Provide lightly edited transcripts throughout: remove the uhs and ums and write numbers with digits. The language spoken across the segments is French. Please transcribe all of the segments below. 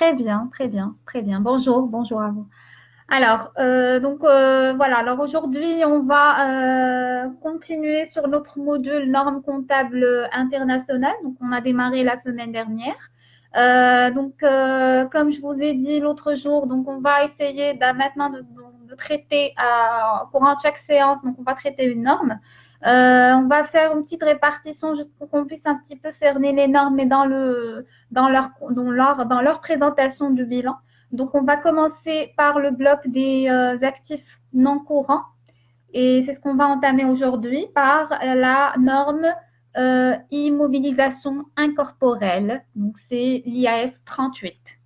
Très bien, très bien, très bien. Bonjour, bonjour à vous. Alors, voilà. Alors aujourd'hui, on va continuer sur notre module normes comptables internationales. Donc, on a démarré la semaine dernière. Comme je vous ai dit l'autre jour, donc on va essayer maintenant de traiter courant chaque séance. Donc, on va traiter une norme. On va faire une petite répartition juste pour qu'on puisse un petit peu cerner les normes, mais dans leur présentation du bilan. Donc, on va commencer par le bloc des actifs non courants. Et c'est ce qu'on va entamer aujourd'hui par la norme immobilisation incorporelle. Donc, c'est l'IAS 38.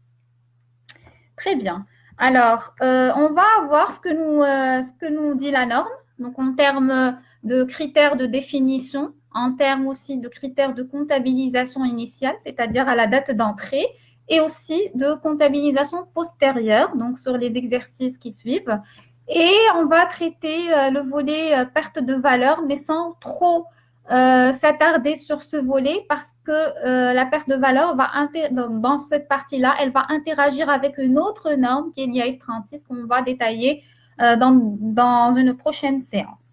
Très bien. Alors, on va voir ce que nous dit la norme. Donc, en termes de critères de définition, en termes aussi de critères de comptabilisation initiale, c'est-à-dire à la date d'entrée, et aussi de comptabilisation postérieure, donc sur les exercices qui suivent. Et on va traiter le volet perte de valeur, mais sans trop s'attarder sur ce volet parce que la perte de valeur va dans cette partie-là, elle va interagir avec une autre norme qui est l'IAS 36 qu'on va détailler dans une prochaine séance.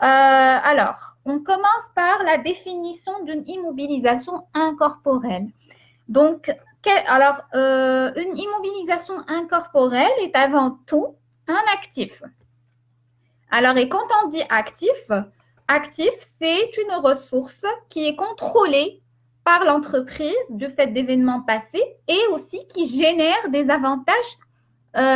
Alors, on commence par la définition d'une immobilisation incorporelle. Donc, une immobilisation incorporelle est avant tout un actif. Alors, et quand on dit actif, actif, c'est une ressource qui est contrôlée par l'entreprise du fait d'événements passés et aussi qui génère des avantages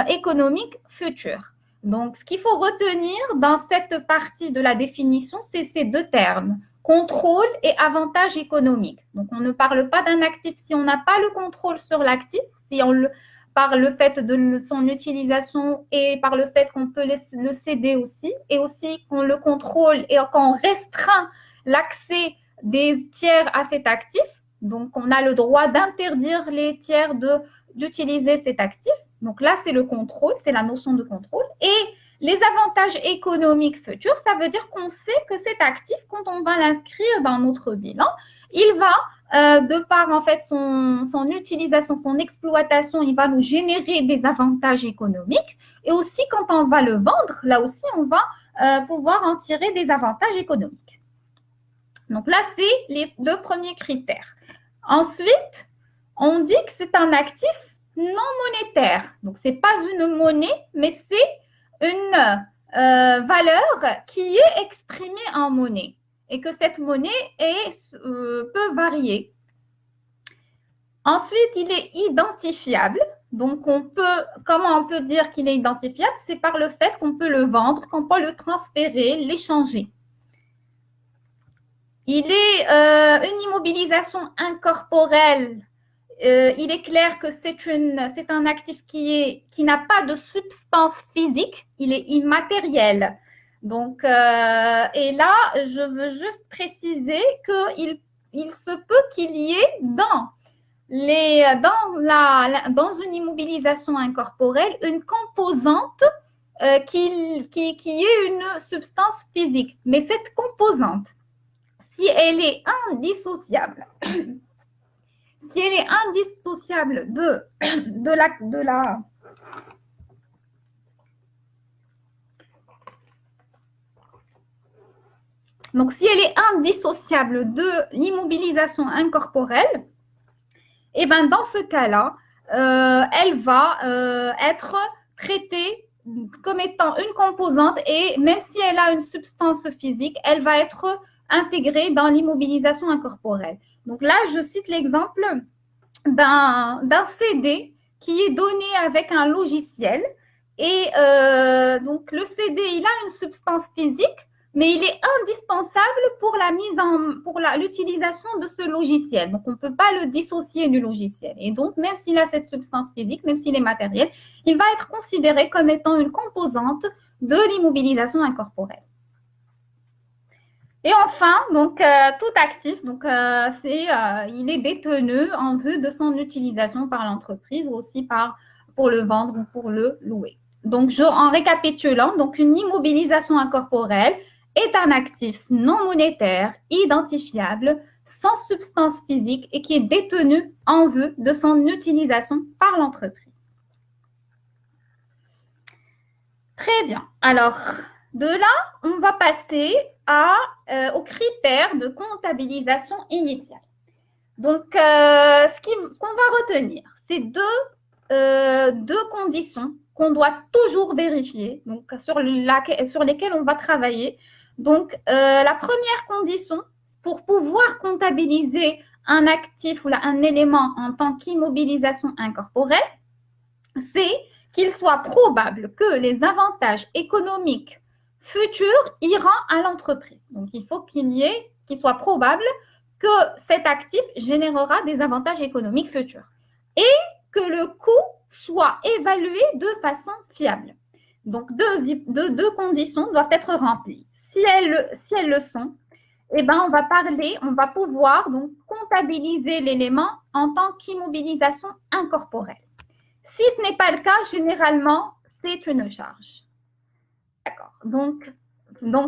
économiques futurs. Donc, ce qu'il faut retenir dans cette partie de la définition, c'est ces deux termes, contrôle et avantage économique. Donc, on ne parle pas d'un actif si on n'a pas le contrôle sur l'actif, si on le par le fait de son utilisation et par le fait qu'on peut le céder aussi, et aussi qu'on le contrôle et qu'on restreint l'accès des tiers à cet actif. Donc, on a le droit d'interdire les tiers d'utiliser cet actif. Donc là, c'est le contrôle, c'est la notion de contrôle. Et les avantages économiques futurs, ça veut dire qu'on sait que cet actif, quand on va l'inscrire dans notre bilan, il va de par en fait son utilisation, son exploitation, il va nous générer des avantages économiques. Et aussi, quand on va le vendre, là aussi, on va pouvoir en tirer des avantages économiques. Donc là, c'est les deux premiers critères. Ensuite, on dit que c'est un actif non monétaire. Donc, ce n'est pas une monnaie, mais c'est une valeur qui est exprimée en monnaie et que cette monnaie peut varier. Ensuite, il est identifiable. Donc, comment on peut dire qu'il est identifiable? C'est par le fait qu'on peut le vendre, qu'on peut le transférer, l'échanger. Il est une immobilisation incorporelle. Il est clair que c'est un actif qui n'a pas de substance physique, il est immatériel. Donc, et là, je veux juste préciser qu'il se peut qu'il y ait dans une immobilisation incorporelle une composante qui est une substance physique. Mais cette composante, si elle est indissociable, si elle est indissociable de la donc si elle est indissociable de l'immobilisation incorporelle, et ben dans ce cas-là, elle va être traitée comme étant une composante et même si elle a une substance physique, elle va être intégrée dans l'immobilisation incorporelle. Donc là, je cite l'exemple d'un CD qui est donné avec un logiciel et donc le CD, il a une substance physique, mais il est indispensable pour l'utilisation de ce logiciel. Donc, on ne peut pas le dissocier du logiciel. Et donc, même s'il a cette substance physique, même s'il est matériel, il va être considéré comme étant une composante de l'immobilisation incorporelle. Et enfin, donc, tout actif, donc, il est détenu en vue de son utilisation par l'entreprise ou aussi pour le vendre ou pour le louer. Donc, en récapitulant, donc, une immobilisation incorporelle est un actif non monétaire, identifiable, sans substance physique et qui est détenu en vue de son utilisation par l'entreprise. Très bien. Alors, de là, on va passer aux critères de comptabilisation initiale. Donc, ce qu'on va retenir, c'est deux conditions qu'on doit toujours vérifier, donc sur lesquelles on va travailler. Donc, la première condition, pour pouvoir comptabiliser un actif ou un élément en tant qu'immobilisation incorporelle, c'est qu'il soit probable que les avantages économiques futurs iront à l'entreprise. Donc, il faut qu'il soit probable que cet actif générera des avantages économiques futurs et que le coût soit évalué de façon fiable. Donc, deux conditions doivent être remplies. Si elles le sont, eh ben, on va pouvoir donc comptabiliser l'élément en tant qu'immobilisation incorporelle. Si ce n'est pas le cas, généralement, c'est une charge. D'accord. Donc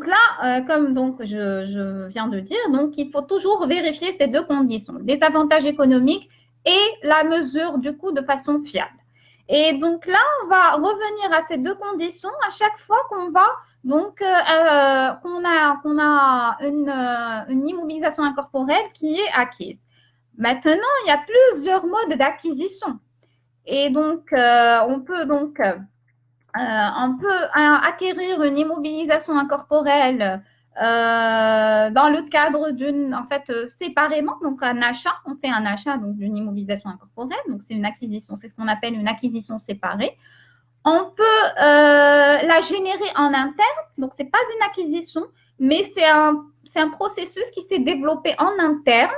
là, comme donc je viens de dire, donc il faut toujours vérifier ces deux conditions, les avantages économiques et la mesure du coût de façon fiable. Et donc là, on va revenir à ces deux conditions à chaque fois qu'on va donc qu'on a une immobilisation incorporelle qui est acquise. Maintenant, il y a plusieurs modes d'acquisition. Et donc, on peut acquérir une immobilisation incorporelle dans le cadre séparément, donc un achat, on fait un achat donc d'une immobilisation incorporelle, donc c'est une acquisition, c'est ce qu'on appelle une acquisition séparée. On peut la générer en interne, donc c'est pas une acquisition, mais c'est un processus qui s'est développé en interne.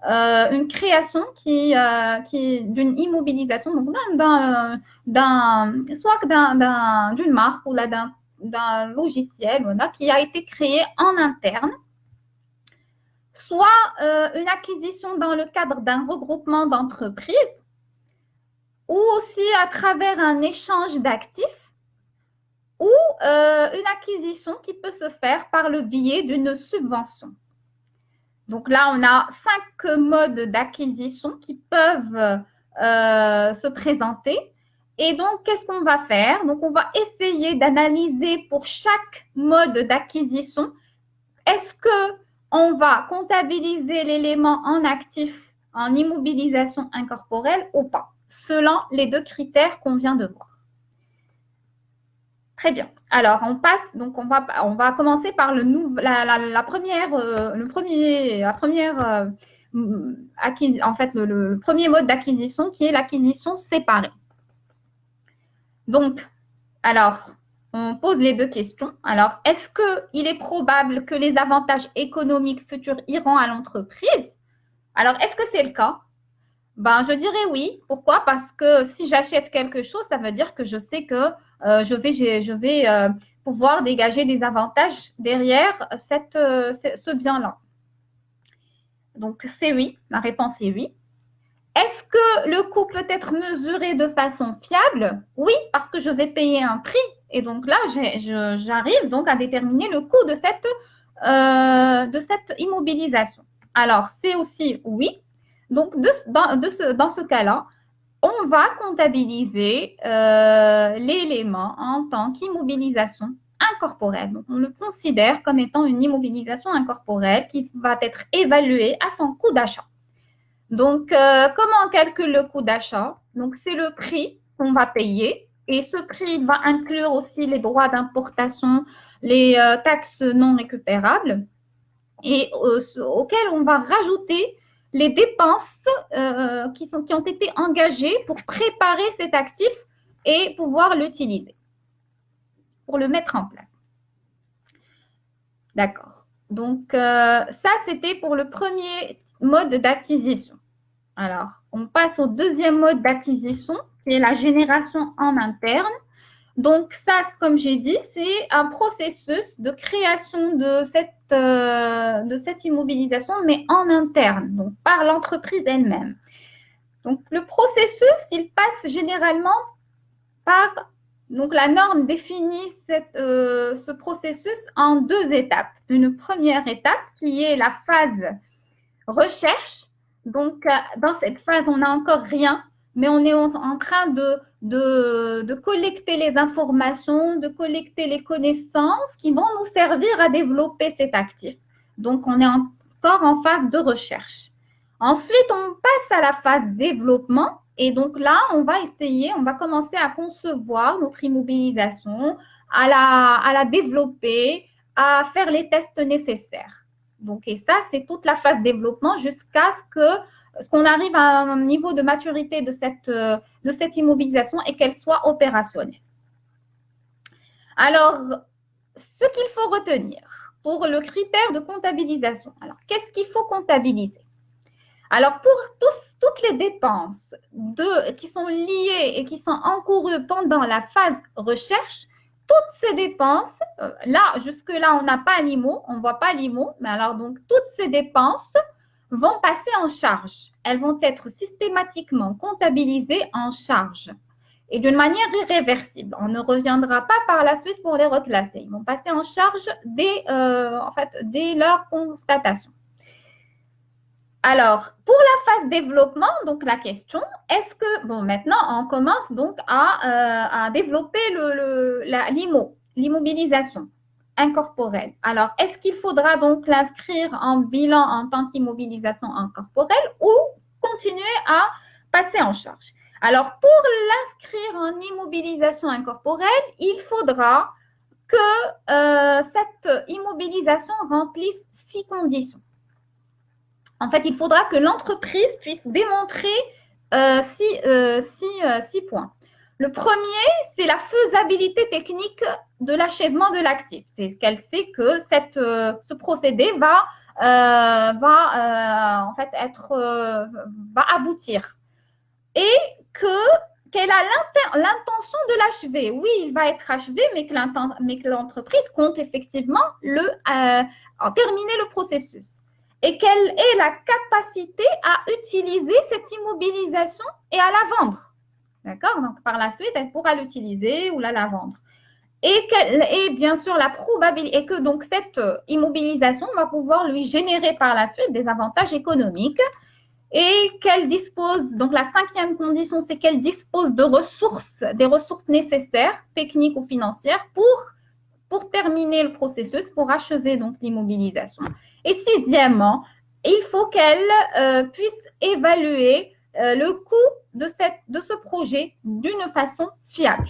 Une création qui d'une immobilisation, donc d'une marque ou d'un logiciel qui a été créé en interne, soit une acquisition dans le cadre d'un regroupement d'entreprises ou aussi à travers un échange d'actifs ou une acquisition qui peut se faire par le biais d'une subvention. Donc là, on a 5 modes d'acquisition qui peuvent se présenter. Et donc, qu'est-ce qu'on va faire? Donc, on va essayer d'analyser pour chaque mode d'acquisition. Est-ce qu'on va comptabiliser l'élément en actif, en immobilisation incorporelle ou pas, selon les deux critères qu'on vient de voir. Très bien. Alors, on va commencer par le premier mode d'acquisition qui est l'acquisition séparée. Donc, alors, on pose les deux questions. Alors, est-ce qu'il est probable que les avantages économiques futurs iront à l'entreprise? Alors, est-ce que c'est le cas? Ben, je dirais oui. Pourquoi? Parce que si j'achète quelque chose, ça veut dire que je sais que je vais pouvoir dégager des avantages derrière ce bien-là. Donc, c'est oui. La réponse est oui. Est-ce que le coût peut être mesuré de façon fiable? Oui, parce que je vais payer un prix. Et donc là, j'arrive donc à déterminer le coût de cette immobilisation. Alors, c'est aussi oui. Donc, dans ce cas-là, on va comptabiliser l'élément en tant qu'immobilisation incorporelle. Donc, on le considère comme étant une immobilisation incorporelle qui va être évaluée à son coût d'achat. Donc, comment on calcule le coût d'achat? Donc, c'est le prix qu'on va payer et ce prix va inclure aussi les droits d'importation, les taxes non récupérables et auxquelles on va rajouter les dépenses qui ont été engagées pour préparer cet actif et pouvoir l'utiliser, pour le mettre en place. D'accord. Donc, ça, c'était pour le premier mode d'acquisition. Alors, on passe au deuxième mode d'acquisition, qui est la génération en interne. Donc, ça, comme j'ai dit, c'est un processus de création de cette immobilisation, mais en interne, donc par l'entreprise elle-même. Donc, le processus, il passe généralement par... Donc, la norme définit ce processus en 2 étapes. Une première étape qui est la phase recherche. Donc, dans cette phase, on n'a encore rien, mais on est en train de collecter les informations, de collecter les connaissances qui vont nous servir à développer cet actif. Donc, on est encore en phase de recherche. Ensuite, on passe à la phase développement. Et donc là, on va commencer à concevoir notre immobilisation, à la développer, à faire les tests nécessaires. Donc, et ça, c'est toute la phase développement jusqu'à ce qu'on arrive à un niveau de maturité de cette immobilisation et qu'elle soit opérationnelle. Alors, ce qu'il faut retenir pour le critère de comptabilisation. Alors, qu'est-ce qu'il faut comptabiliser? Alors, pour toutes les dépenses qui sont liées et qui sont encourues pendant la phase recherche, toutes ces dépenses, jusque-là, on n'a pas l'IMO, on ne voit pas l'IMO, mais alors donc toutes ces dépenses vont passer en charge. Elles vont être systématiquement comptabilisées en charge et d'une manière irréversible. On ne reviendra pas par la suite pour les reclasser. Ils vont passer en charge dès leur constatation. Alors, pour la phase développement, donc la question, est-ce que, maintenant, on commence donc à développer l'immobilisation incorporelle. Alors, est-ce qu'il faudra donc l'inscrire en bilan en tant qu'immobilisation incorporelle ou continuer à passer en charge? Alors, pour l'inscrire en immobilisation incorporelle, il faudra que cette immobilisation remplisse 6 conditions. En fait, il faudra que l'entreprise puisse démontrer 6 points. Le premier, c'est la faisabilité technique de l'achèvement de l'actif. C'est qu'elle sait que ce procédé va aboutir et qu'elle a l'intention de l'achever. Oui, il va être achevé, mais que l'entreprise compte effectivement terminer le processus. Et qu'elle ait la capacité à utiliser cette immobilisation et à la vendre. D'accord? Donc, par la suite, elle pourra l'utiliser ou la vendre. Et bien sûr, la probabilité est que donc cette immobilisation va pouvoir lui générer par la suite des avantages économiques et qu'elle dispose, donc la 5e condition, c'est qu'elle dispose des ressources nécessaires, techniques ou financières, pour terminer le processus, pour achever donc l'immobilisation. Et 6e, il faut qu'elle puisse évaluer le coût de ce projet d'une façon fiable.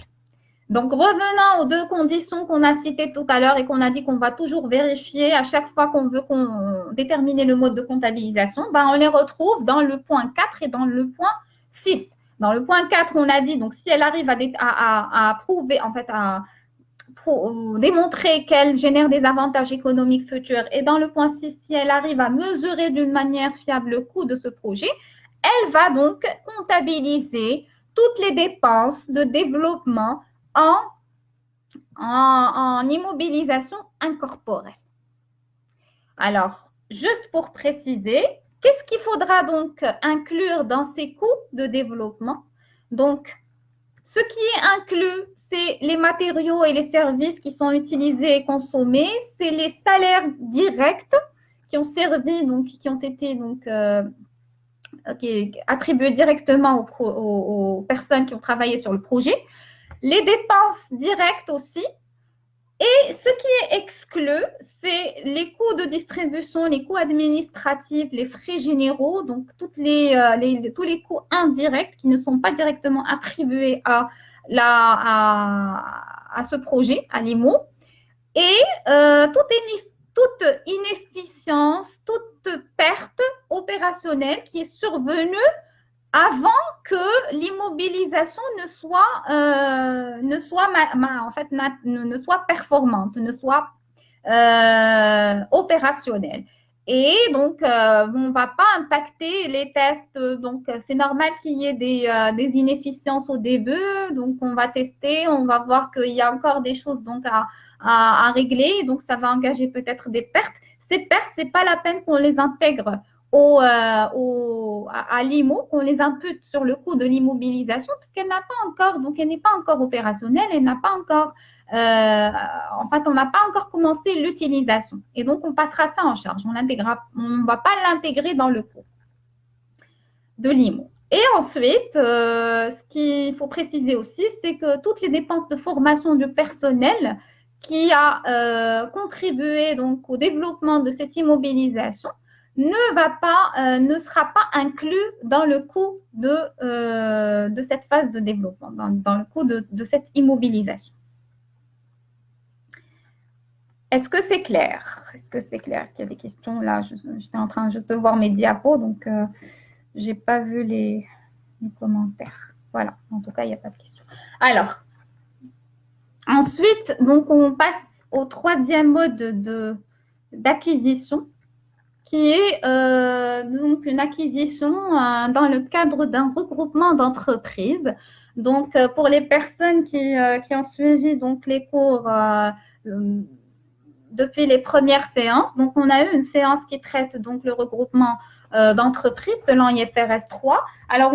Donc, revenant aux 2 conditions qu'on a citées tout à l'heure et qu'on a dit qu'on va toujours vérifier à chaque fois qu'on veut déterminer le mode de comptabilisation, on les retrouve dans le point 4 et dans le point 6. Dans le point 4, on a dit, donc, si elle arrive à prouver, en fait, pour démontrer qu'elle génère des avantages économiques futurs. Et dans le point 6, si elle arrive à mesurer d'une manière fiable le coût de ce projet, elle va donc comptabiliser toutes les dépenses de développement en immobilisation incorporelle. Alors, juste pour préciser, qu'est-ce qu'il faudra donc inclure dans ces coûts de développement? Donc, ce qui est inclus, c'est les matériaux et les services qui sont utilisés et consommés, c'est les salaires directs qui ont servi, donc qui ont été donc attribués directement aux personnes qui ont travaillé sur le projet, les dépenses directes aussi, et ce qui est exclu, c'est les coûts de distribution, les coûts administratifs, les frais généraux, donc tous les coûts indirects qui ne sont pas directement attribués à ce projet, à l'IMO, et toute inefficience, toute perte opérationnelle qui est survenue avant que l'immobilisation ne soit performante, ne soit opérationnelle. Et donc, on ne va pas impacter les tests. Donc, c'est normal qu'il y ait des inefficiences au début. Donc, on va tester, on va voir qu'il y a encore des choses donc à régler. Donc, ça va engager peut-être des pertes. Ces pertes, ce n'est pas la peine qu'on les intègre à l'IMO, qu'on les impute sur le coût de l'immobilisation, parce qu'elle n'a pas encore, donc elle n'est pas encore opérationnelle, elle n'a pas encore en fait, on n'a pas encore commencé l'utilisation. Et donc, on passera ça en charge. On ne va pas l'intégrer dans le coût de l'IMO. Et ensuite, ce qu'il faut préciser aussi, c'est que toutes les dépenses de formation du personnel qui a contribué donc au développement de cette immobilisation ne sera pas inclus dans le coût de cette phase de développement, dans le coût de cette immobilisation. Est-ce que c'est clair? Est-ce que c'est clair? Est-ce qu'il y a des questions? Là, j'étais en train juste de voir mes diapos, donc j'ai pas vu les commentaires. Voilà, en tout cas, il n'y a pas de questions. Alors, ensuite, donc, on passe au troisième mode d'acquisition, qui est donc une acquisition dans le cadre d'un regroupement d'entreprises. Donc, pour les personnes qui ont suivi donc, les cours depuis les premières séances, donc on a eu une séance qui traite donc le regroupement d'entreprises selon IFRS 3. Alors,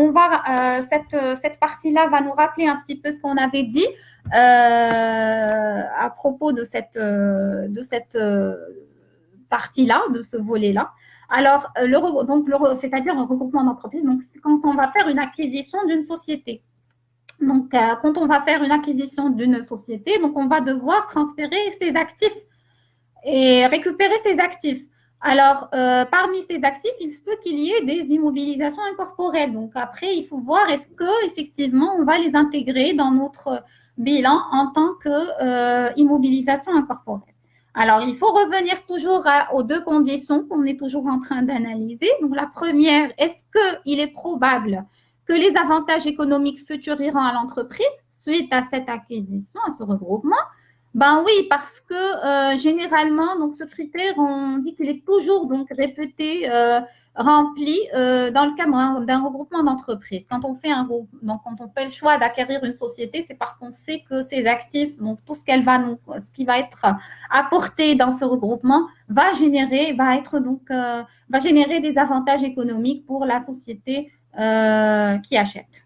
cette partie-là va nous rappeler un petit peu ce qu'on avait dit à propos de cette partie-là, de ce volet-là. Alors, c'est-à-dire un regroupement d'entreprises, donc c'est quand on va faire une acquisition d'une société. Donc, quand on va faire une acquisition d'une société, donc on va devoir transférer ses actifs et récupérer ses actifs. Alors, parmi ces actifs, il se peut qu'il y ait des immobilisations incorporelles. Donc, après, il faut voir est-ce qu'effectivement, on va les intégrer dans notre bilan en tant qu'immobilisation incorporelle. Alors, il faut revenir toujours aux deux conditions qu'on est toujours en train d'analyser. Donc, la première, est-ce qu'il est probable que les avantages économiques futurs iront à l'entreprise suite à cette acquisition, à ce regroupement? Ben oui, parce que généralement, donc ce critère, on dit qu'il est toujours donc répété, rempli dans le cadre d'un regroupement d'entreprises. Quand on fait quand on fait le choix d'acquérir une société, c'est parce qu'on sait que ses actifs, donc tout ce qui va être apporté dans ce regroupement, va générer des avantages économiques pour la société qui achète.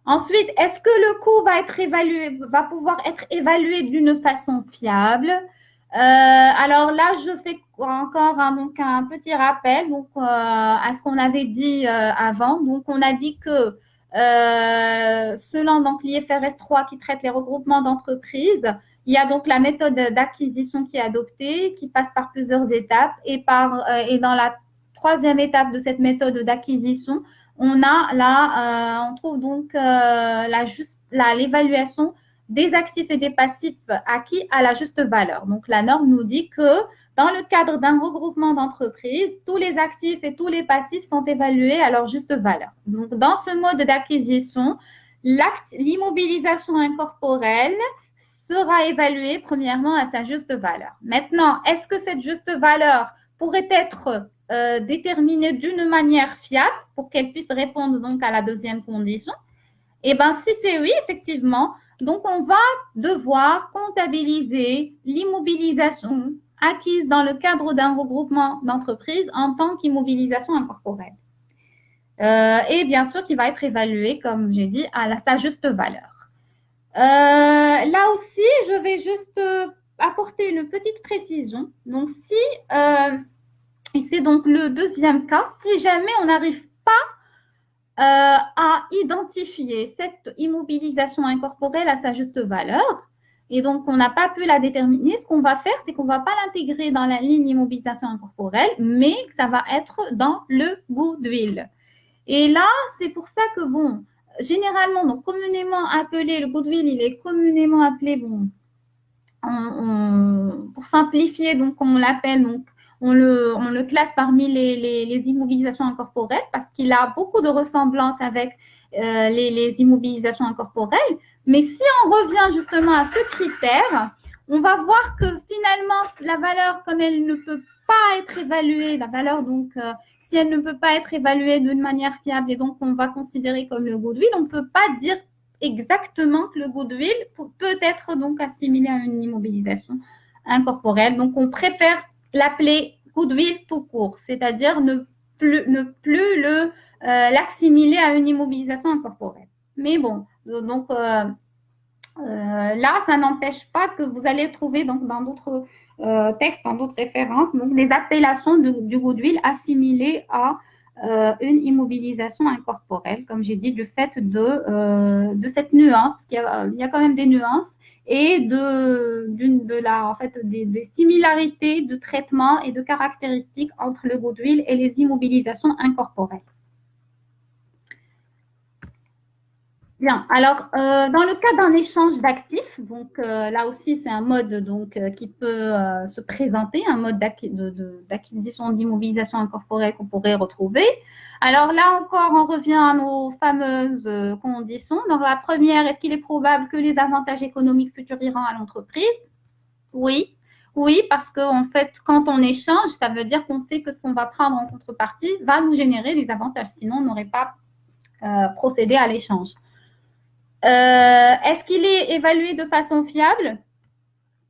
Ensuite, est-ce que le coût va pouvoir être évalué d'une façon fiable? Alors là, je fais encore un petit rappel à ce qu'on avait dit avant. Donc, on a dit que selon l'IFRS 3 qui traite les regroupements d'entreprises, il y a donc la méthode d'acquisition qui est adoptée, qui passe par plusieurs étapes. Et dans la troisième étape de cette méthode d'acquisition, on trouve donc l'évaluation des actifs et des passifs acquis à la juste valeur. Donc, la norme nous dit que dans le cadre d'un regroupement d'entreprises, tous les actifs et tous les passifs sont évalués à leur juste valeur. Donc, dans ce mode d'acquisition, l'immobilisation incorporelle sera évaluée premièrement à sa juste valeur. Maintenant, est-ce que cette juste valeur pourrait être déterminée d'une manière fiable pour qu'elle puisse répondre donc à la deuxième condition? Eh bien, si c'est oui, effectivement, donc on va devoir comptabiliser l'immobilisation acquise dans le cadre d'un regroupement d'entreprises en tant qu'immobilisation incorporelle. Et bien sûr, qui va être évaluée, comme j'ai dit, à sa juste valeur. Là aussi, je vais juste apporter une petite précision. Donc, et c'est donc le deuxième cas, si jamais on n'arrive pas à identifier cette immobilisation incorporelle à sa juste valeur, et donc on n'a pas pu la déterminer, ce qu'on va faire, c'est qu'on ne va pas l'intégrer dans la ligne immobilisation incorporelle, mais que ça va être dans le goodwill. Et là, c'est pour ça que, généralement, donc communément appelé, le goodwill, il est communément appelé, pour simplifier, donc on l'appelle, donc on le classe parmi les immobilisations incorporelles parce qu'il a beaucoup de ressemblances avec les immobilisations incorporelles. Mais si on revient justement à ce critère, on va voir que finalement, la valeur, comme elle ne peut pas être évaluée, la valeur, donc, si elle ne peut pas être évaluée d'une manière fiable et donc on va considérer comme le goodwill, on ne peut pas dire exactement que le goodwill peut être donc assimilé à une immobilisation incorporelle. Donc, on préfère l'appeler goodwill tout court, c'est-à-dire ne plus l'assimiler à une immobilisation incorporelle. Mais bon, donc Là, ça n'empêche pas que vous allez trouver donc, dans d'autres textes, dans d'autres références, donc les appellations du goodwill assimilées à une immobilisation incorporelle, comme j'ai dit, du fait de cette nuance, parce qu'il y a quand même des nuances, et en fait, des similarités de traitement et de caractéristiques entre le goodwill et les immobilisations incorporelles. Bien, alors dans le cas d'un échange d'actifs, donc là aussi c'est un mode donc, qui peut se présenter, un mode d'acquisition d'immobilisation incorporelle qu'on pourrait retrouver. Alors là encore, on revient à nos fameuses conditions. Dans la première, est-ce qu'il est probable que les avantages économiques futurs iront à l'entreprise? Oui, oui, parce qu'en fait, quand on échange, ça veut dire qu'on sait que ce qu'on va prendre en contrepartie va nous générer des avantages, sinon on n'aurait pas procédé à l'échange. Est-ce qu'il est évalué de façon fiable?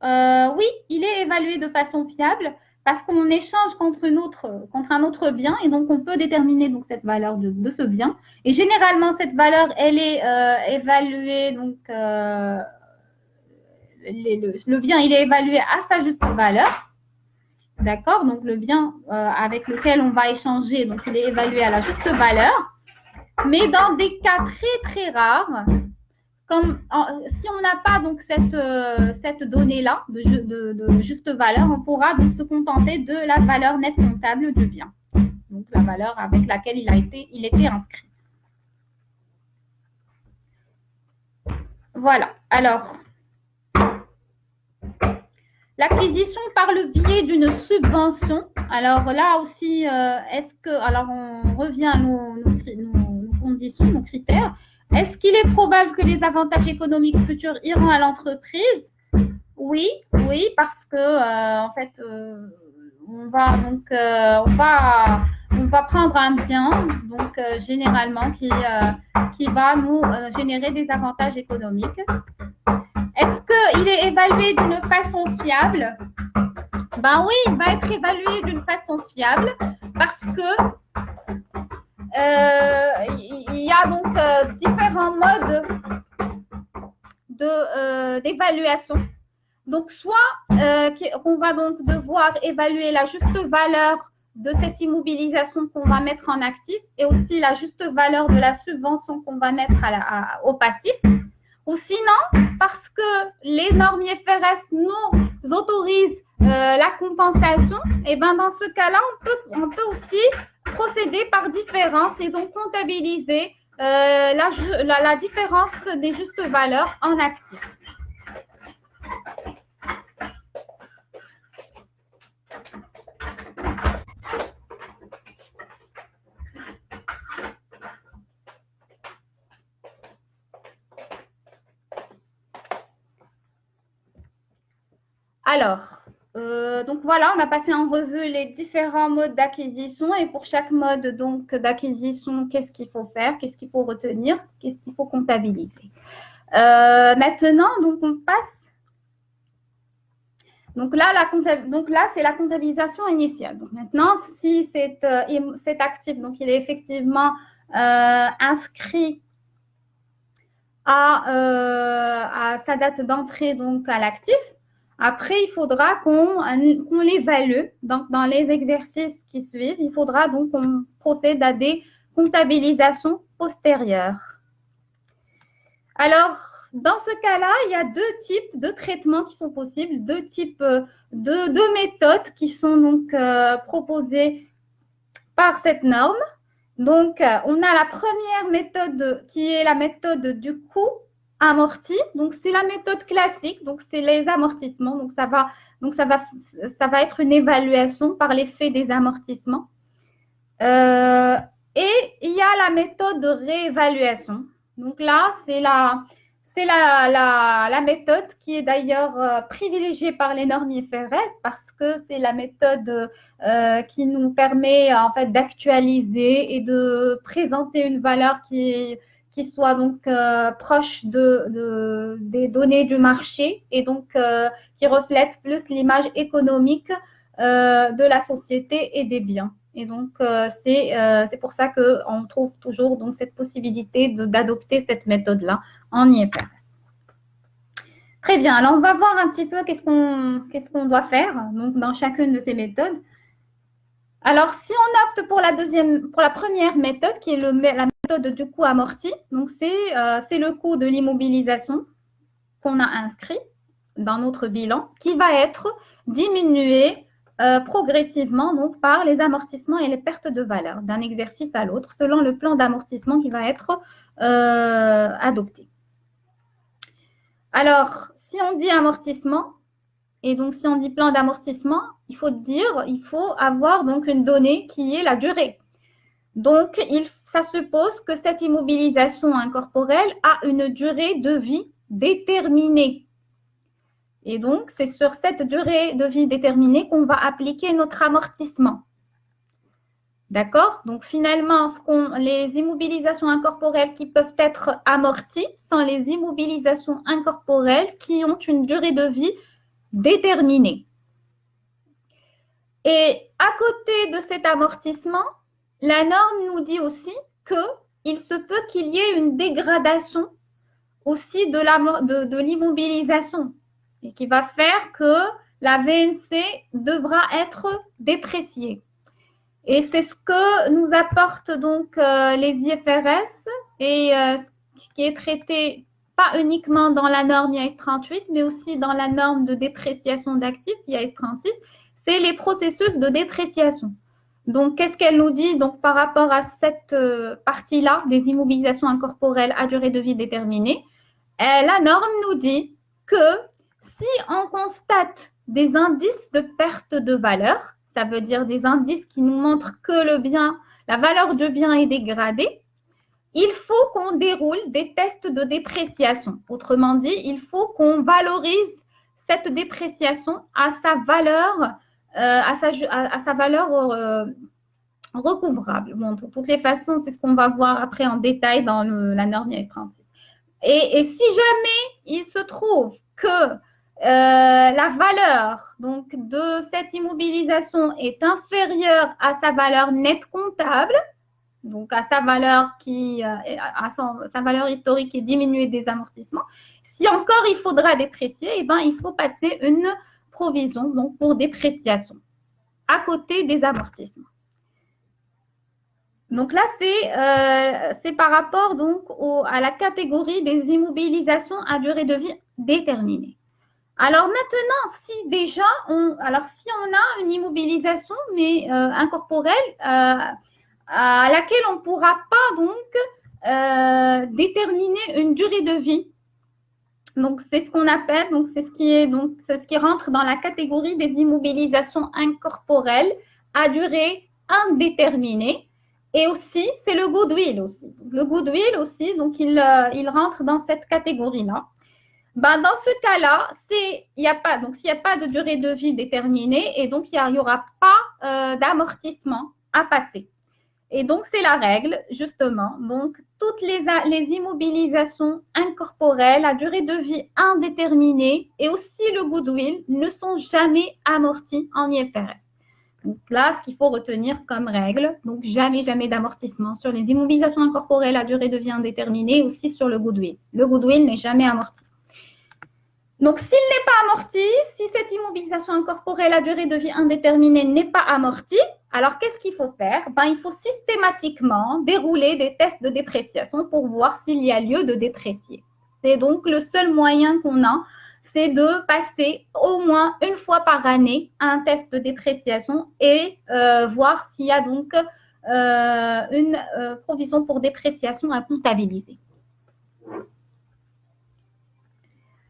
Oui, il est évalué de façon fiable parce qu'on échange contre un autre bien et donc on peut déterminer donc cette valeur de ce bien. Et généralement, cette valeur, elle est évaluée, donc le bien, il est évalué à sa juste valeur. D'accord? Donc le bien avec lequel on va échanger, donc il est évalué à la juste valeur. Mais dans des cas très très rares, comme si on n'a pas donc cette donnée-là de juste valeur, on pourra donc se contenter de la valeur nette comptable du bien, donc la valeur avec laquelle il était inscrit. Voilà. Alors, l'acquisition par le biais d'une subvention. Alors là aussi, est-ce que, alors on revient à nos conditions, nos critères. Est-ce qu'il est probable que les avantages économiques futurs iront à l'entreprise? Oui, oui, parce que en fait, on va prendre un bien, donc généralement qui va nous générer des avantages économiques. Est-ce qu'il est évalué d'une façon fiable? Ben oui, il va être évalué d'une façon fiable parce que il y a donc différents modes d'évaluation. Donc, soit qu'on va donc devoir évaluer la juste valeur de cette immobilisation qu'on va mettre en actif et aussi la juste valeur de la subvention qu'on va mettre au passif. Ou sinon, parce que les normes IFRS nous autorisent la compensation, et ben dans ce cas-là, on peut aussi procéder par différence et donc comptabiliser la différence des justes valeurs en actifs. Alors, donc voilà, on a passé en revue les différents modes d'acquisition et pour chaque mode donc d'acquisition, qu'est-ce qu'il faut faire, qu'est-ce qu'il faut retenir, qu'est-ce qu'il faut comptabiliser. Maintenant, donc on passe. Donc là, c'est la comptabilisation initiale. Donc maintenant, si cet actif, donc il est effectivement inscrit à sa date d'entrée donc à l'actif. Après, il faudra qu'on l'évalue. Donc, dans les exercices qui suivent, il faudra donc qu'on procède à des comptabilisations postérieures. Alors, dans ce cas-là, il y a deux types de traitements qui sont possibles, deux types de méthodes qui sont donc proposées par cette norme. Donc, on a la première méthode qui est la méthode du coût amorti. Donc, c'est la méthode classique. Donc, c'est les amortissements. Donc, ça va être une évaluation par l'effet des amortissements. Et il y a la méthode de réévaluation. Donc là, c'est la méthode qui est d'ailleurs privilégiée par les normes IFRS parce que c'est la méthode qui nous permet en fait d'actualiser et de présenter une valeur qui soit donc proche des données du marché et donc qui reflète plus l'image économique de la société et des biens. Et donc, c'est pour ça qu'on trouve toujours donc, cette possibilité d'adopter cette méthode-là en IFRS. Très bien. Alors, on va voir un petit peu qu'est-ce qu'on doit faire donc, dans chacune de ces méthodes. Alors, si on opte pour la première méthode, qui est la méthode du coût amorti, donc c'est le coût de l'immobilisation qu'on a inscrit dans notre bilan, qui va être diminué progressivement donc, par les amortissements et les pertes de valeur d'un exercice à l'autre, selon le plan d'amortissement qui va être adopté. Alors, si on dit amortissement, et donc si on dit plan d'amortissement, il faut avoir donc une donnée qui est la durée. Donc, ça suppose que cette immobilisation incorporelle a une durée de vie déterminée. Et donc, c'est sur cette durée de vie déterminée qu'on va appliquer notre amortissement. D'accord? Donc, finalement, les immobilisations incorporelles qui peuvent être amorties sont les immobilisations incorporelles qui ont une durée de vie déterminée. Et à côté de cet amortissement, la norme nous dit aussi qu'il se peut qu'il y ait une dégradation aussi de l'immobilisation et qui va faire que la VNC devra être dépréciée. Et c'est ce que nous apportent donc les IFRS et ce qui est traité pas uniquement dans la norme IAS 38, mais aussi dans la norme de dépréciation d'actifs IAS 36, c'est les processus de dépréciation. Donc, qu'est-ce qu'elle nous dit donc, par rapport à cette partie-là des immobilisations incorporelles à durée de vie déterminée? La norme nous dit que si on constate des indices de perte de valeur, ça veut dire des indices qui nous montrent que la valeur du bien est dégradée, il faut qu'on déroule des tests de dépréciation. Autrement dit, il faut qu'on valorise cette dépréciation à sa valeur, recouvrable. Bon, de toutes les façons, c'est ce qu'on va voir après en détail dans la norme IAS 36. Et si jamais il se trouve que la valeur donc, de cette immobilisation est inférieure à sa valeur nette comptable, donc à sa valeur sa valeur historique et diminuée des amortissements, si encore il faudra déprécier, eh ben, il faut passer une provision donc, pour dépréciation à côté des amortissements. Donc là, c'est par rapport donc à la catégorie des immobilisations à durée de vie déterminée. Alors maintenant, si on a une immobilisation mais incorporelle à laquelle on ne pourra pas donc déterminer une durée de vie. Donc c'est ce qu'on appelle, donc c'est ce qui rentre dans la catégorie des immobilisations incorporelles à durée indéterminée. Et aussi, c'est le goodwill aussi. Le goodwill aussi, donc il rentre dans cette catégorie-là. Ben, dans ce cas-là, s'il n'y a pas de durée de vie déterminée et donc il n'y aura pas d'amortissement à passer. Et donc, c'est la règle, justement. Donc, toutes les immobilisations incorporelles à durée de vie indéterminée et aussi le goodwill ne sont jamais amortis en IFRS. Donc là, ce qu'il faut retenir comme règle, donc jamais d'amortissement sur les immobilisations incorporelles à durée de vie indéterminée, aussi sur le goodwill. Le goodwill n'est jamais amorti. Donc, s'il n'est pas amorti, si cette immobilisation incorporelle à durée de vie indéterminée n'est pas amortie, alors qu'est-ce qu'il faut faire? Il faut systématiquement dérouler des tests de dépréciation pour voir s'il y a lieu de déprécier. C'est donc le seul moyen qu'on a, c'est de passer au moins une fois par année un test de dépréciation et voir s'il y a donc une provision pour dépréciation à comptabiliser.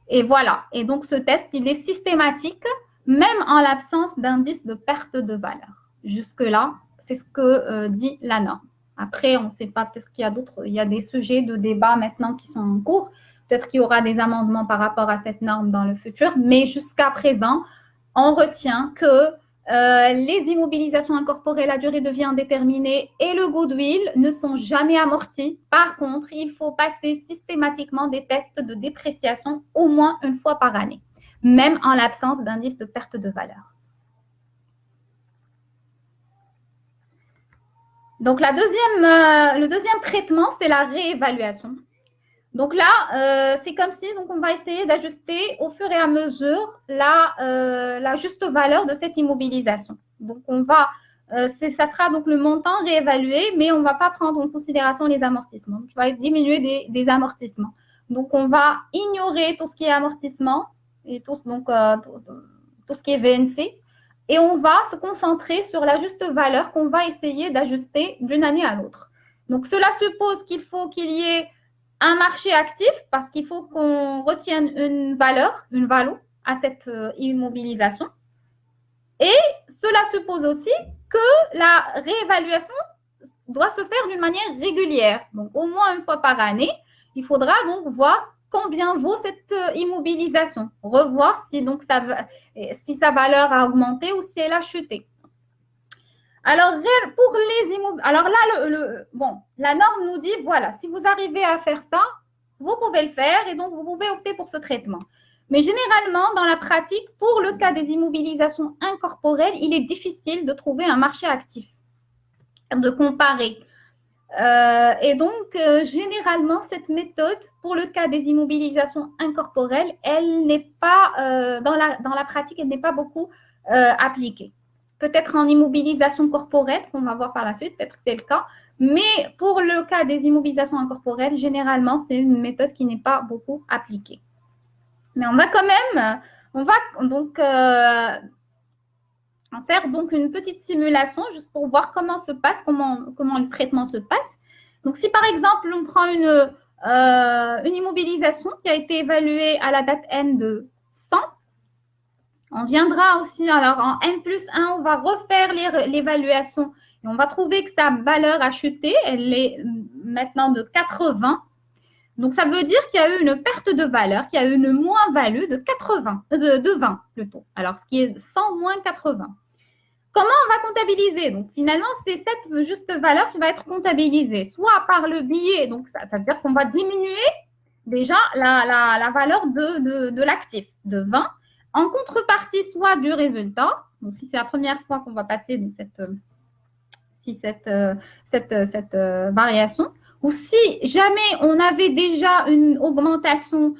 Et voilà. Et donc, ce test, il est systématique, même en l'absence d'indice de perte de valeur. Jusque-là, c'est ce que dit la norme. Après, on ne sait pas, peut-être qu'il y a des sujets de débat maintenant qui sont en cours. Peut-être qu'il y aura des amendements par rapport à cette norme dans le futur. Mais jusqu'à présent, on retient que les immobilisations incorporées à durée de vie indéterminée et le goodwill ne sont jamais amortis. Par contre, il faut passer systématiquement des tests de dépréciation au moins une fois par année, même en l'absence d'indice de perte de valeur. Donc, le deuxième traitement, c'est la réévaluation. Donc là, c'est comme si donc on va essayer d'ajuster au fur et à mesure la juste valeur de cette immobilisation. Donc on va, ça sera donc le montant réévalué, mais on ne va pas prendre en considération les amortissements. Donc, il va diminuer des amortissements. Donc on va ignorer tout ce qui est amortissement et tout ce qui est VNC. Et on va se concentrer sur la juste valeur qu'on va essayer d'ajuster d'une année à l'autre. Donc cela suppose qu'il faut qu'il y ait un marché actif parce qu'il faut qu'on retienne une valeur à cette immobilisation. Et cela suppose aussi que la réévaluation doit se faire d'une manière régulière. Donc, au moins une fois par année, il faudra donc voir combien vaut cette immobilisation. Revoir si, donc, si sa valeur a augmenté ou si elle a chuté. Alors, pour les immobilisations, alors là, bon, la norme nous dit, voilà, si vous arrivez à faire ça, vous pouvez le faire et donc vous pouvez opter pour ce traitement. Mais généralement, dans la pratique, pour le cas des immobilisations incorporelles, il est difficile de trouver un marché actif, de comparer. Et donc, généralement, cette méthode, pour le cas des immobilisations incorporelles, elle n'est pas, dans la pratique, elle n'est pas beaucoup appliquée. Peut-être en immobilisation corporelle, qu'on va voir par la suite, peut-être que c'est le cas. Mais pour le cas des immobilisations incorporelles, généralement, c'est une méthode qui n'est pas beaucoup appliquée. Mais on va quand même, on va donc faire donc une petite simulation juste pour voir comment se passe, comment le traitement se passe. Donc, si par exemple, on prend une immobilisation qui a été évaluée à la date N de 100, on viendra aussi, alors en N plus 1, on va refaire l'évaluation et on va trouver que sa valeur a chuté, elle est maintenant de 80. Donc, ça veut dire qu'il y a eu une perte de valeur, qu'il y a eu une moins-value de 80, de 20 plutôt. Alors, ce qui est 100 moins 80. Comment on va comptabiliser? Donc, finalement, c'est cette juste valeur qui va être comptabilisée, soit par le biais, donc ça veut dire qu'on va diminuer déjà la valeur de l'actif de 20, en contrepartie soit du résultat. Donc, si c'est la première fois qu'on va passer dans cette variation, ou si jamais on avait déjà une augmentation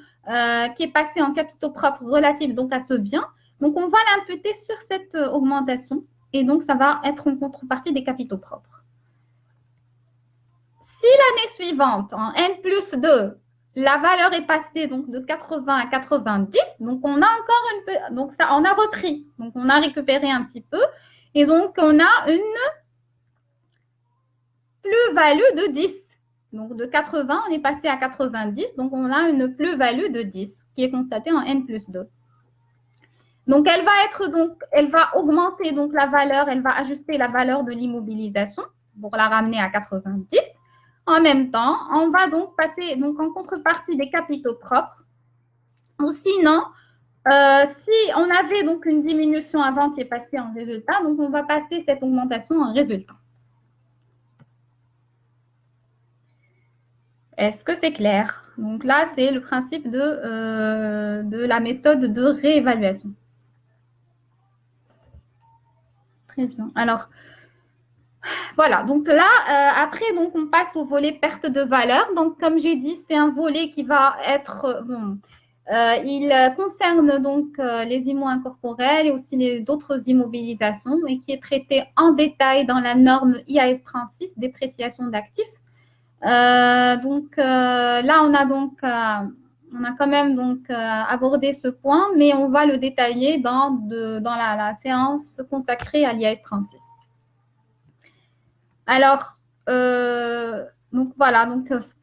qui est passée en capitaux propres relative donc à ce bien, donc on va l'imputer sur cette augmentation et donc ça va être en contrepartie des capitaux propres. Si l'année suivante, en N plus 2, la valeur est passée donc de 80 à 90, donc on a encore donc ça, on a repris, donc on a récupéré un petit peu et donc on a une plus-value de 10. Donc, de 80, on est passé à 90. Donc, on a une plus-value de 10 qui est constatée en N plus 2. Donc, elle va augmenter donc la valeur, elle va ajuster la valeur de l'immobilisation pour la ramener à 90. En même temps, on va donc passer donc en contrepartie des capitaux propres. Ou sinon, si on avait donc une diminution avant qui est passée en résultat, donc on va passer cette augmentation en résultat. Est-ce que c'est clair? Donc là, c'est le principe de la méthode de réévaluation. Très bien. Alors, voilà. Donc là, après, donc, on passe au volet perte de valeur. Donc, comme j'ai dit, c'est un volet qui va être... il concerne donc les immo incorporels et aussi d'autres immobilisations et qui est traité en détail dans la norme IAS 36, dépréciation d'actifs. Là, on a quand même donc abordé ce point, mais on va le détailler dans la séance consacrée à l'IAS 36. Alors, donc voilà, donc ce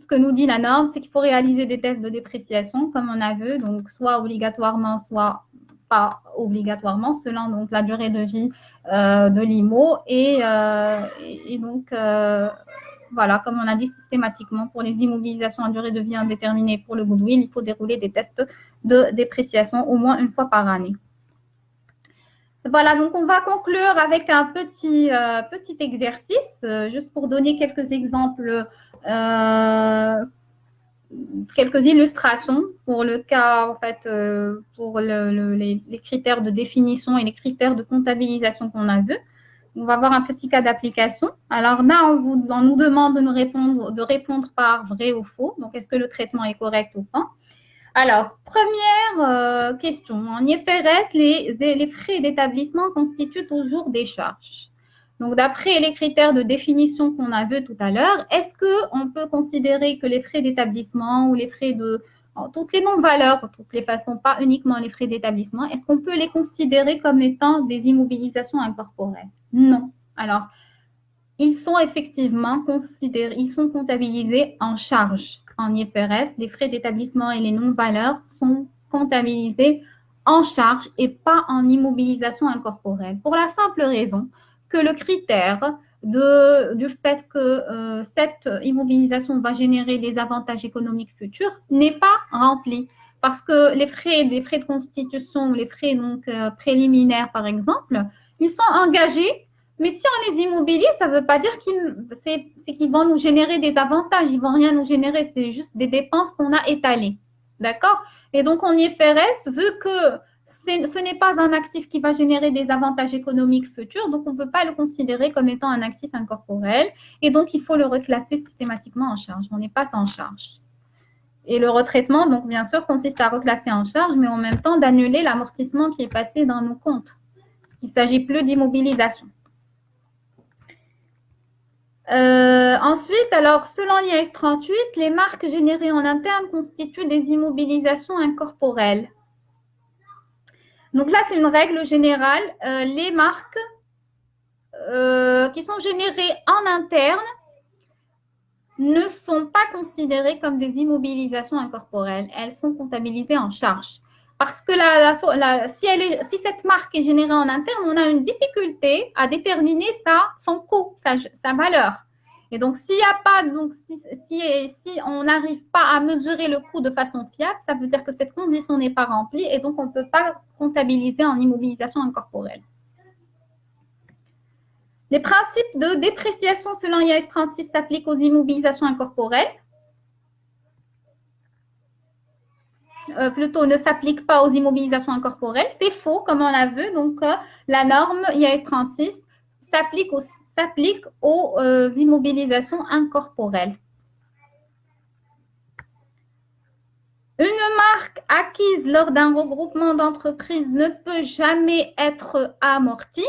que nous dit la norme, c'est qu'il faut réaliser des tests de dépréciation, comme on a vu, donc soit obligatoirement, soit pas obligatoirement, selon donc la durée de vie de l'IMO et donc voilà, comme on a dit systématiquement, pour les immobilisations à durée de vie indéterminée pour le goodwill, il faut dérouler des tests de dépréciation au moins une fois par année. Voilà, donc on va conclure avec un petit exercice, juste pour donner quelques exemples, quelques illustrations pour le cas, en fait, pour les critères de définition et les critères de comptabilisation qu'on a vus. On va voir un petit cas d'application. Alors là, on nous demande de répondre par vrai ou faux. Donc, est-ce que le traitement est correct ou pas? Alors, première question. En IFRS, les frais d'établissement constituent toujours des charges. Donc, d'après les critères de définition qu'on a vus tout à l'heure, est-ce qu'on peut considérer que les frais d'établissement ou les frais de toutes les non-valeurs, de toutes les façons, pas uniquement les frais d'établissement, est-ce qu'on peut les considérer comme étant des immobilisations incorporelles? Non. Alors, ils sont effectivement considérés, ils sont comptabilisés en charge. En IFRS, les frais d'établissement et les non-valeurs sont comptabilisés en charge et pas en immobilisation incorporelle. Pour la simple raison que le critère du fait que cette immobilisation va générer des avantages économiques futurs n'est pas rempli. Parce que les frais de constitution ou les frais donc, préliminaires, par exemple, ils sont engagés, mais si on les immobilise, ça ne veut pas dire qu'ils vont nous générer des avantages, ils ne vont rien nous générer, c'est juste des dépenses qu'on a étalées. D'accord? Et donc, en IFRS, vu que ce n'est pas un actif qui va générer des avantages économiques futurs, donc on ne peut pas le considérer comme étant un actif incorporel, et donc il faut le reclasser systématiquement en charge. On n'est pas en charge. Et le retraitement, donc bien sûr, consiste à reclasser en charge, mais en même temps d'annuler l'amortissement qui est passé dans nos comptes. Il ne s'agit plus d'immobilisation. Ensuite, alors, selon l'IAS 38, les marques générées en interne constituent des immobilisations incorporelles. Donc là, c'est une règle générale. Les marques qui sont générées en interne ne sont pas considérées comme des immobilisations incorporelles. Elles sont comptabilisées en charge. Parce que si cette marque est générée en interne, on a une difficulté à déterminer son coût, sa valeur. Et donc, s'il n'y a pas, donc si on n'arrive pas à mesurer le coût de façon fiable, ça veut dire que cette condition n'est pas remplie et donc on ne peut pas comptabiliser en immobilisation incorporelle. Les principes de dépréciation selon IAS 36 s'appliquent aux immobilisations incorporelles. Plutôt ne s'applique pas aux immobilisations incorporelles. C'est faux, comme on l'a vu. Donc, la norme IAS 36 s'applique aux immobilisations incorporelles. Une marque acquise lors d'un regroupement d'entreprises ne peut jamais être amortie.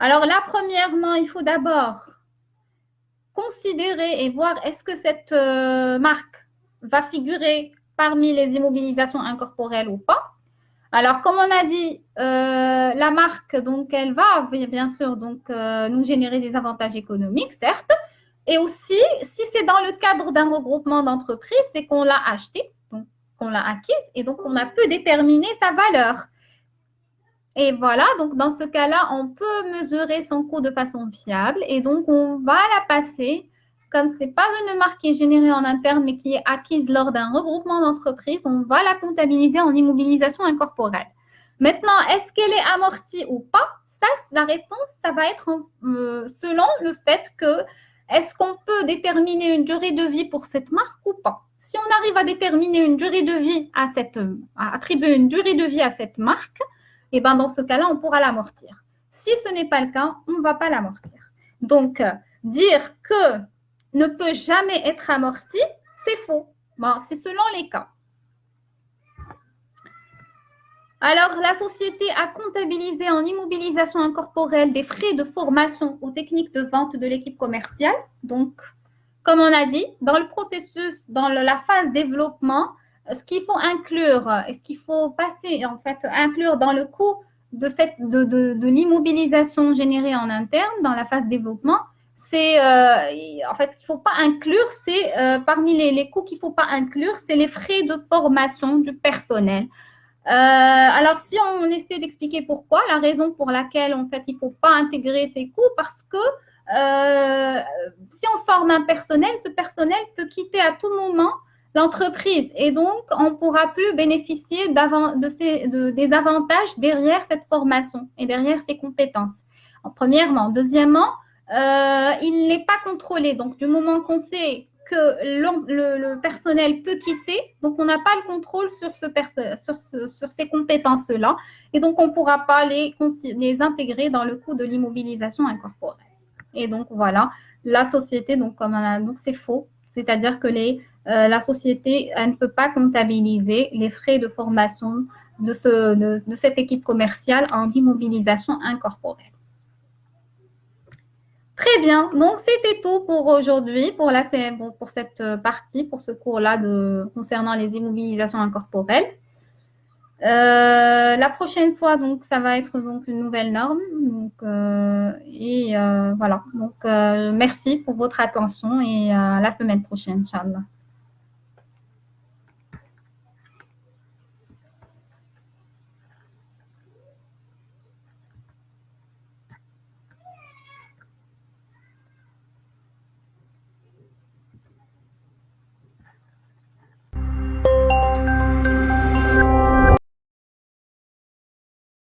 Alors là, premièrement, il faut d'abord considérer et voir est-ce que cette marque va figurer parmi les immobilisations incorporelles ou pas. Alors, comme on a dit, la marque, donc, elle va bien sûr donc, nous générer des avantages économiques, certes, et aussi, si c'est dans le cadre d'un regroupement d'entreprises, c'est qu'on l'a achetée, donc qu'on l'a acquise, et donc on a pu déterminer sa valeur. Et voilà, donc dans ce cas-là, on peut mesurer son coût de façon fiable, et donc on va la passer. Comme ce n'est pas une marque qui est générée en interne, mais qui est acquise lors d'un regroupement d'entreprises, on va la comptabiliser en immobilisation incorporelle. Maintenant, est-ce qu'elle est amortie ou pas? Ça, la réponse, ça va être selon le fait que est-ce qu'on peut déterminer une durée de vie pour cette marque ou pas? Si on arrive à déterminer une durée de vie à attribuer une durée de vie à cette marque, et ben dans ce cas-là, on pourra l'amortir. Si ce n'est pas le cas, on ne va pas l'amortir. Donc, dire que ne peut jamais être amorti, c'est faux. Bon, c'est selon les cas. Alors, la société a comptabilisé en immobilisation incorporelle des frais de formation aux techniques de vente de l'équipe commerciale. Donc, comme on a dit, dans le processus, dans la phase développement, ce qu'il faut inclure, ce qu'il faut passer, en fait, inclure dans le coût de l'immobilisation générée en interne, dans la phase développement, c'est, en fait, ce qu'il ne faut pas inclure, c'est, parmi les coûts qu'il ne faut pas inclure, c'est les frais de formation du personnel. Alors, si on essaie d'expliquer pourquoi, la raison pour laquelle, en fait, il ne faut pas intégrer ces coûts, parce que si on forme un personnel, ce personnel peut quitter à tout moment l'entreprise et donc on ne pourra plus bénéficier des avantages derrière cette formation et derrière ces compétences. Premièrement. Deuxièmement, il n'est pas contrôlé. Donc, du moment qu'on sait que le personnel peut quitter, donc on n'a pas le contrôle sur ces compétences-là, et donc on ne pourra pas les intégrer dans le coût de l'immobilisation incorporelle. Et donc voilà, la société, donc c'est faux, c'est-à-dire que la société elle ne peut pas comptabiliser les frais de formation de cette équipe commerciale en immobilisation incorporelle. Très bien, donc c'était tout pour aujourd'hui, pour cette partie, pour ce cours-là concernant les immobilisations incorporelles. La prochaine fois, donc, ça va être donc une nouvelle norme. Donc, voilà. Donc, merci pour votre attention et à la semaine prochaine, Inch'Allah.